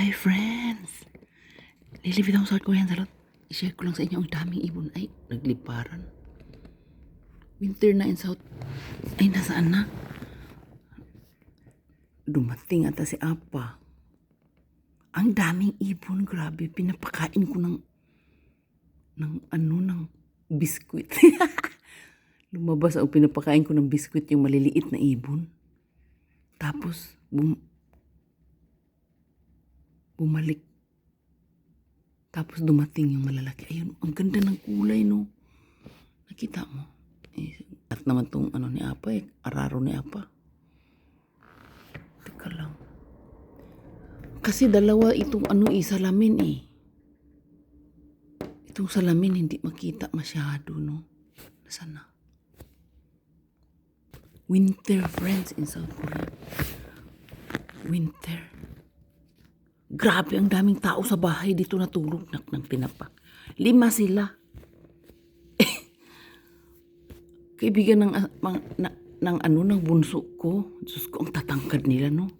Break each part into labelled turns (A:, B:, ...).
A: Hi friends! Lilipit ako sa Korean Salon. I-share ko lang sa inyo ang daming ibon. Ay, nagliparan. Winter na in South. Ay, nasaan na? Dumating ata si Apa. Ang daming ibon, grabe. Pinapakain ko ng biskuit. Lumabas ako, pinapakain ko ng biskuit yung maliliit na ibon. Tapos, bumalik. Tapos dumating yung malalaki. Ayun, ang ganda ng kulay, no? Nakita mo? At naman tong ni Apa, araro ni Apa. Teka lang. Kasi dalawa itong salamin eh. Itong salamin hindi makita masyado, no? Nasaan na? Winter, friends, in South Korea. Winter. Grabe, ang daming tao sa bahay dito natulog ng tinapak. 5 sila. Kaibigan ng bunso ko. Diyos ko, ang tatangkad nila, no?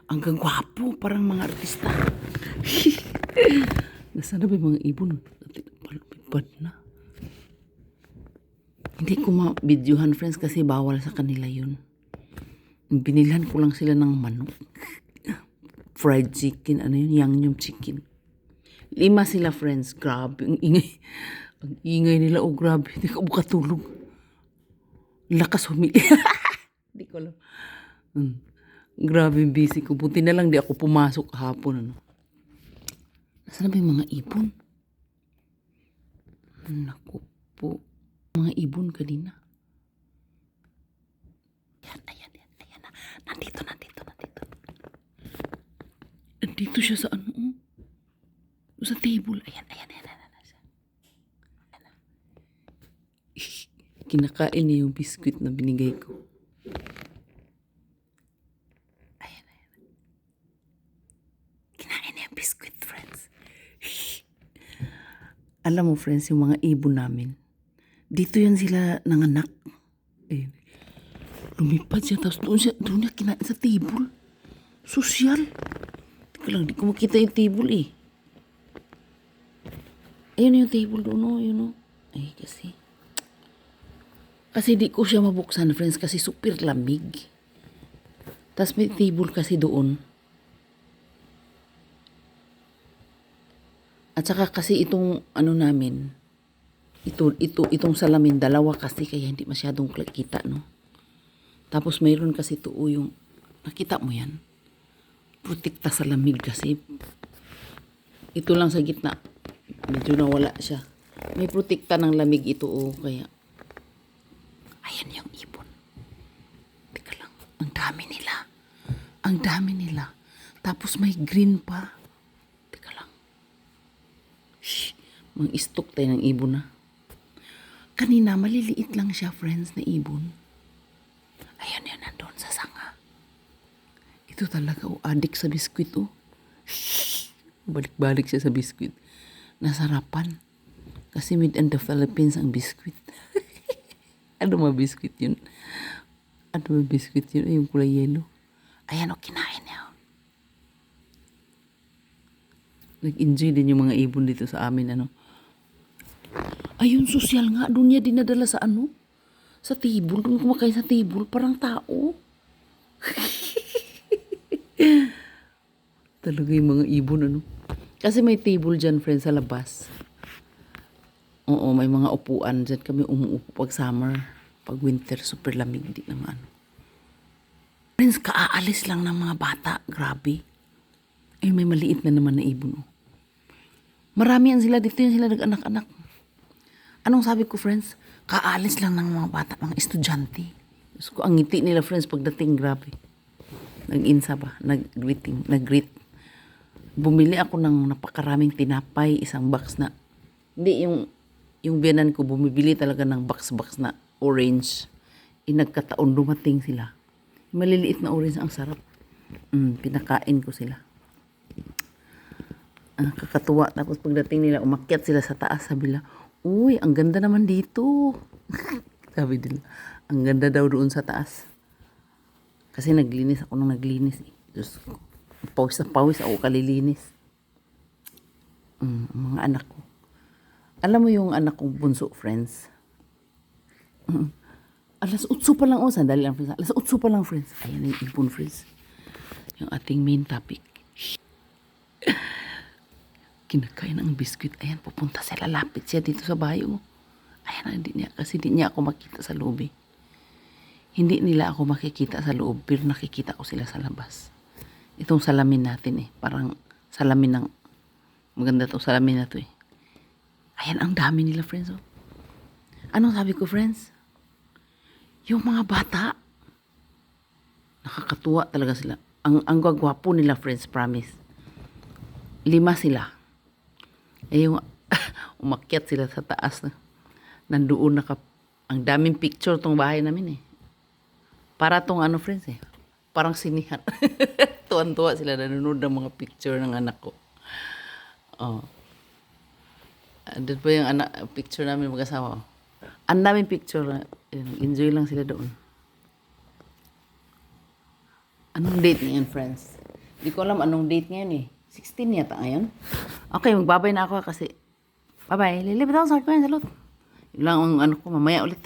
A: Ang gwapo, parang mga artista. Nasaan na ba yung mga ibon? Palupipad na. Hindi ko ma-videohan, friends, kasi bawal sa kanila yun. Binilhan ko lang sila ng manok. Fried chicken, yum chicken. 5 sila, friends. Grabe, ang ingay. Ang ingay nila, oh grabe. Hindi ko makatulog. Lakas humili. Hindi ko alam. Grabe busy ko. Buti na lang di ako pumasok kahapon. Nasaan na ba yung mga ibon? Naku po. Mga ibon kanina. Ayan na. Nandito. Nandito siya sa sa table. Ayan. Kinakain niya yung biskuit na binigay ko. Ayan. Kinain niya yung biskuit, friends. Alam mo, friends, yung mga ibon namin, dito yan sila nanganak. Ayan. Lumipad siya, tapos doon niya kinain sa table. Sosyal. Teka lang, di ko makita yung table eh. Ayun yung table doon, yun. Ay, kasi di ko siya mabuksan, friends, kasi super lamig. Tapos may table kasi doon. At saka kasi itong namin, itong salamin, dalawa kasi kaya hindi masyadong kita, no? Tapos mayroon kasi yung, nakita mo yan? Protekta sa lamig kasi. Ito lang sa gitna. Medyo nawala siya. May protekta ng lamig ito, kaya. Ayan yung ibon. Teka lang. Ang dami nila. Tapos may green pa. Teka lang. Shhh. Mang-istok tayo ng ibon na. Kanina, maliliit lang siya, friends, na ibon. Ayan yun, nandun sa sanga. Ito talaga, adik sa biskuit, Balik-balik siya sa biskuit. Nasarapan. Kasi made in the Philippines ang biskuit. Ano mga biskuit yun? Yung kulay yellow. Ayan, kinain niya. Nag-enjoy din yung mga ibon dito sa amin, Ayun, sosyal nga. Doon niya dinadala sa sa table. Doon kumakain sa table. Parang tao. Talaga yung mga ibon, Kasi may table dyan, friends, sa labas. Oo, may mga upuan. Diyan kami umuupo pag summer. Pag winter, super lamig. Di naman. Friends, kaaalis lang ng mga bata. Grabe. Ay, may maliit na naman na ibon, Marami yan sila. Dito yan sila nag-anak-anak. Anong sabi ko, friends? Kaalis lang ng mga bata, mga estudyante. So, ang ngiti nila, friends, pagdating, grabe. Nag-insa ba? Nag-greet. Bumili ako ng napakaraming tinapay, isang box na. Hindi, yung biyanan ko, bumibili talaga ng box na orange. Nagkataon, dumating sila. Maliliit na orange, ang sarap. Pinakain ko sila. Kakatuwa. Tapos pagdating nila, umakyat sila sa taas. Sabi nila, uy, ang ganda naman dito. Sabi nila, ang ganda daw doon sa taas. Kasi naglinis ako nung naglinis. Diyos ko. Pawis na pawis ako kalilinis. Ang mga anak ko. Alam mo yung anak kong bunso, friends? Alas 8 pa lang, sandali lang, friends. Alas 8 pa lang, friends. Ayan na yung ipon, friends. Yung ating main topic. Kinakain ang biskuit. Ayan, pupunta siya. Lalapit siya dito sa bayo. Ayan, kasi hindi niya ako makita sa loob eh. Hindi nila ako makikita sa loob, pero nakikita ko sila sa labas. Itong salamin natin eh. Parang salamin ng... Maganda itong salamin na to eh. Ayan, ang dami nila, friends. Oh. Anong sabi ko, friends? Yung mga bata, nakakatuwa talaga sila. Ang gwagwapo nila, friends, promise. 5 sila. Eh yung umakyat sila sa taas na nandoon ang daming picture tong bahay namin eh. Para tong ano, friends eh. Parang sinihan. Tuwan-tuwa sila nanonood ng mga picture ng anak ko. Oh. Doon po yung picture namin mag-asawa. Ang daming picture. Enjoy lang sila doon. Anong date ngayon, friends? Hindi ko alam anong date ngayon eh. 16 yata ngayon. Okay, magbabay na ako kasi. Bye-bye. Lilipit ako sa akin. Salud. Yun lang ang ano ko. Mamaya ulit.